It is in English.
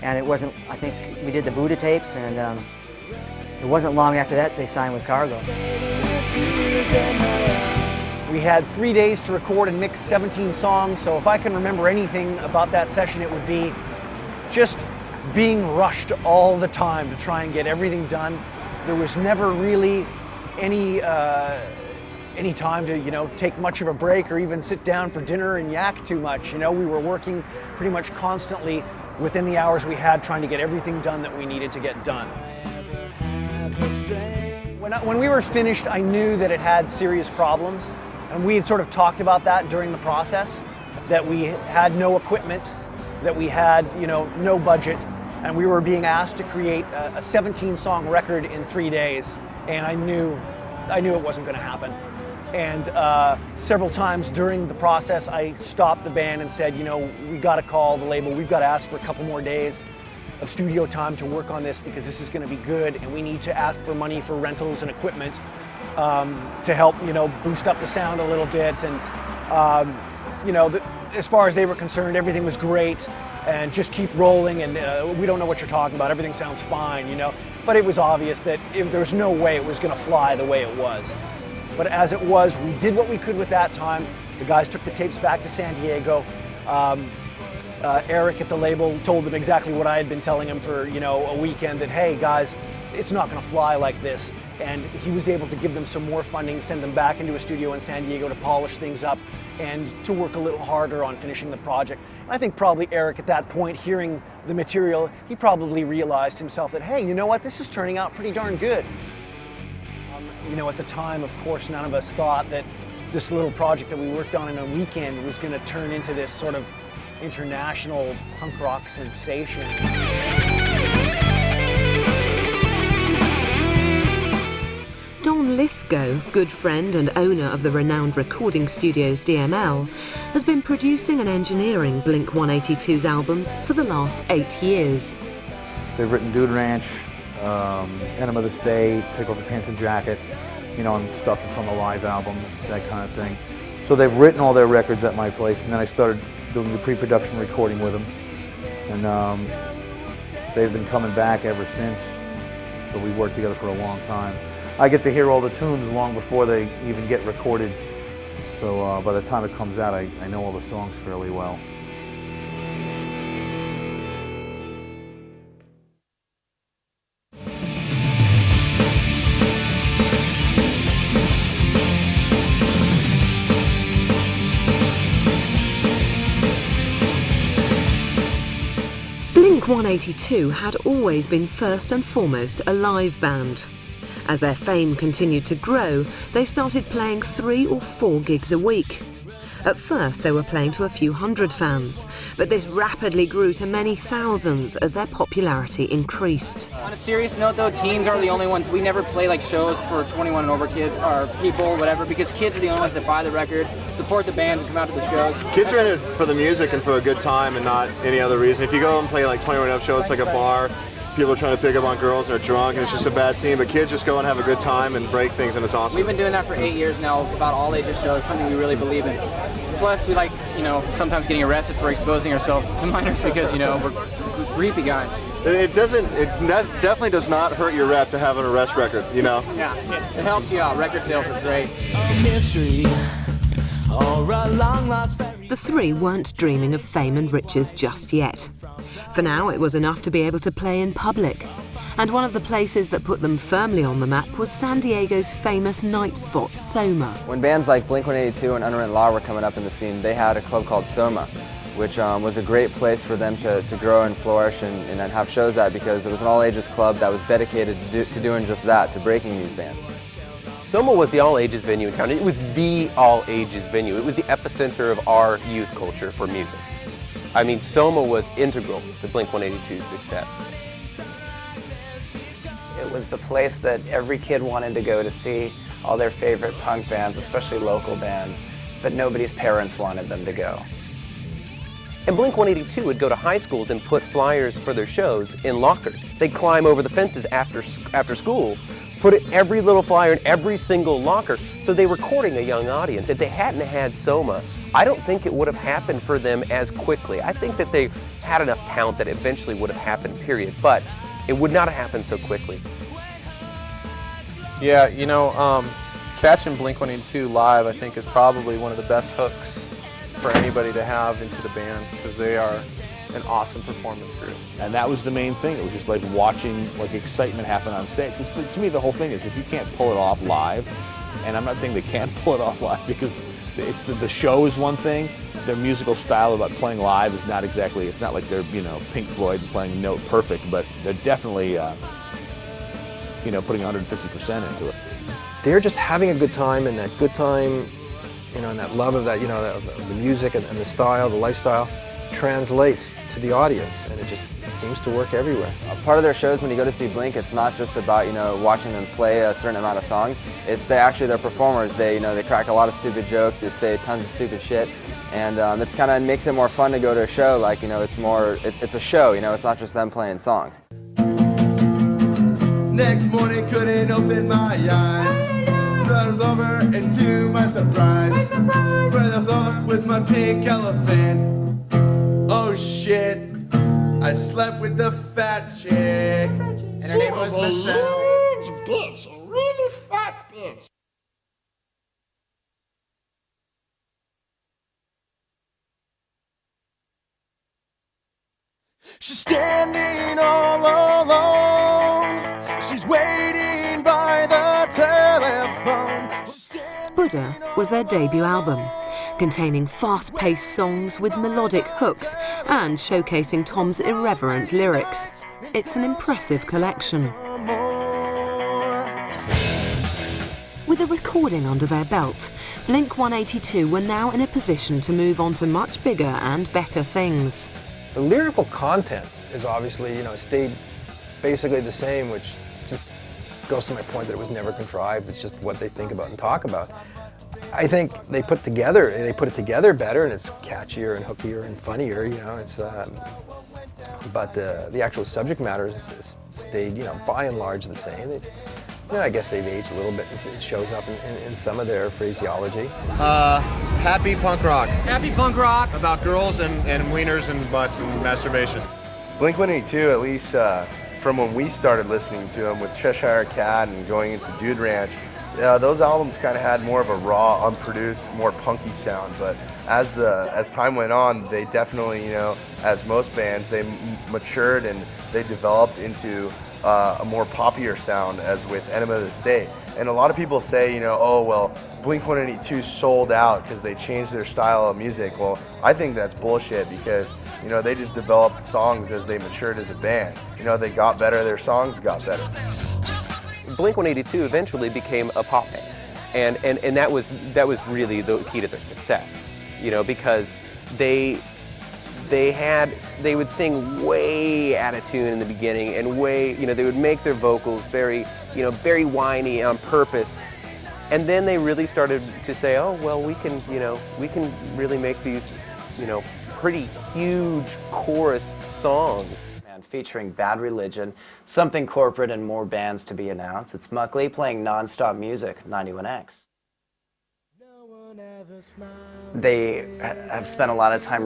And it wasn't, I think we did the Buddha tapes, and it wasn't long after that they signed with Cargo. We had 3 days to record and mix 17 songs, so if I can remember anything about that session, it would be just being rushed all the time to try and get everything done. There was never really any time to, you know, take much of a break or even sit down for dinner and yak too much. You know, we were working pretty much constantly within the hours we had, trying to get everything done that we needed to get done. When we were finished, I knew that it had serious problems, and we had sort of talked about that during the process, that we had no equipment, that we had, you know, no budget, and we were being asked to create a 17-song record in 3 days, and I knew it wasn't going to happen. And several times during the process, I stopped the band and said, you know, we got to call the label, we've got to ask for a couple more days of studio time to work on this, because this is going to be good, and we need to ask for money for rentals and equipment to help, you know, boost up the sound a little bit. And you know, as far as they were concerned, everything was great, and just keep rolling, and we don't know what you're talking about, everything sounds fine, you know. But it was obvious that there was no way it was going to fly the way it was. But as it was, we did what we could with that time. The guys took the tapes back to San Diego. Eric at the label told them exactly what I had been telling him for, you know, a weekend, that, hey guys, it's not going to fly like this. And he was able to give them some more funding, send them back into a studio in San Diego to polish things up and to work a little harder on finishing the project. And I think probably Eric at that point, hearing the material, he probably realized himself that, hey, you know what, this is turning out pretty darn good. You know, at the time, of course, none of us thought that this little project that we worked on in a weekend was going to turn into this sort of international punk rock sensation. Don Lithgow, good friend and owner of the renowned recording studios DML, has been producing and engineering Blink182's albums for the last 8 years. They've written Dude Ranch, Enema of the State, Take Off Your Pants and Jacket, you know, and stuff that's on the live albums, that kind of thing. So they've written all their records at my place, and then I started doing the pre-production recording with them. And they've been coming back ever since, so we've worked together for a long time. I get to hear all the tunes long before they even get recorded, so by the time it comes out, I know all the songs fairly well. Blink182 had always been first and foremost a live band. As their fame continued to grow, they started playing 3 or 4 gigs a week. At first they were playing to a few hundred fans, but this rapidly grew to many thousands as their popularity increased. On a serious note though, teens are the only ones. We never play like shows for 21 and over kids or people, whatever, because kids are the only ones that buy the records, support the band, and come out to the shows. Kids are in it for the music and for a good time and not any other reason. If you go and play like 21 and up shows, it's like a bar, people are trying to pick up on girls and they're drunk and it's just a bad scene, but kids just go and have a good time and break things, and it's awesome. We've been doing that for 8 years now, about all ages shows, something we really believe in. Plus we like, you know, sometimes getting arrested for exposing ourselves to minors because, you know, we're creepy guys. It definitely does not hurt your rep to have an arrest record, you know? Yeah, it helps you out. Record sales is great. The 3 weren't dreaming of fame and riches just yet. For now, it was enough to be able to play in public. And one of the places that put them firmly on the map was San Diego's famous night spot, Soma. When bands like Blink182 and Unwritten Law were coming up in the scene, they had a club called Soma, which was a great place for them to grow and flourish and have shows at, because it was an all-ages club that was dedicated to doing just that, to breaking these bands. Soma was the all-ages venue in town. It was the all-ages venue. It was the epicenter of our youth culture for music. I mean, Soma was integral to Blink182's success. It was the place that every kid wanted to go to see all their favorite punk bands, especially local bands, but nobody's parents wanted them to go. And Blink182 would go to high schools and put flyers for their shows in lockers. They'd climb over the fences after school, put every little flyer in every single locker, so they were courting a young audience. If they hadn't had Soma, I don't think it would have happened for them as quickly. I think that they had enough talent that it eventually would have happened, period. But it would not have happened so quickly. Yeah, you know, catching Blink182 live, I think, is probably one of the best hooks for anybody to have into the band, because they are an awesome performance group. And that was the main thing. It was just like watching like excitement happen on stage. Which, to me, the whole thing is if you can't pull it off live, and I'm not saying they can't pull it off live because it's the show is one thing. Their musical style about playing live is not exactly. It's not like they're, you know, Pink Floyd playing a note perfect, but they're definitely you know, putting 150% into it. They're just having a good time, and that good time, you know, and that love of that, you know, the music and the style, the lifestyle, translates to the audience, and it just seems to work everywhere. Part of their shows, when you go to see Blink, it's not just about, you know, watching them play a certain amount of songs. It's they're performers. They, you know, they crack a lot of stupid jokes. They say tons of stupid shit, and it's kind of makes it more fun to go to a show. Like, you know, it's a show. You know, it's not just them playing songs. Next morning, couldn't open my eyes. Rolled over, and to my surprise, where the floor was my pink elephant. Oh shit, I slept with the fat chick, and her name was Michelle. Huge bitch, a really fat bitch. She's standing all alone. She's waiting by the telephone. Buddha was their debut album, containing fast-paced songs with melodic hooks and showcasing Tom's irreverent lyrics. It's an impressive collection. With a recording under their belt, Blink182 were now in a position to move on to much bigger and better things. The lyrical content is obviously, you know, stayed basically the same, which just goes to my point that it was never contrived. It's just what they think about and talk about. I think they put it together better, and it's catchier and hookier and funnier, you know. It's but the actual subject matter is stayed, you know, by and large the same. You know, I guess they've aged a little bit. It shows up in some of their phraseology. Happy punk rock. Happy punk rock. About girls and wieners and butts and masturbation. Blink182, at least from when we started listening to them with Cheshire Cat and going into Dude Ranch, those albums kind of had more of a raw, unproduced, more punky sound. But as time went on, they definitely, you know, as most bands, they matured and they developed into a more poppier sound, as with Enema of the State. And a lot of people say, you know, oh, well, Blink182 sold out because they changed their style of music. Well, I think that's bullshit, because, you know, they just developed songs as they matured as a band. You know, they got better, their songs got better. Blink182 eventually became a pop band, and that was really the key to their success, you know, because they would sing way out of tune in the beginning, and way, you know, they would make their vocals very, you know, very whiny on purpose, and then they really started to say, oh, well, we can really make these, you know, pretty huge chorus songs. And featuring Bad Religion, Something Corporate, and more bands to be announced. It's Muckley playing non-stop music, 91X. They have spent a lot of time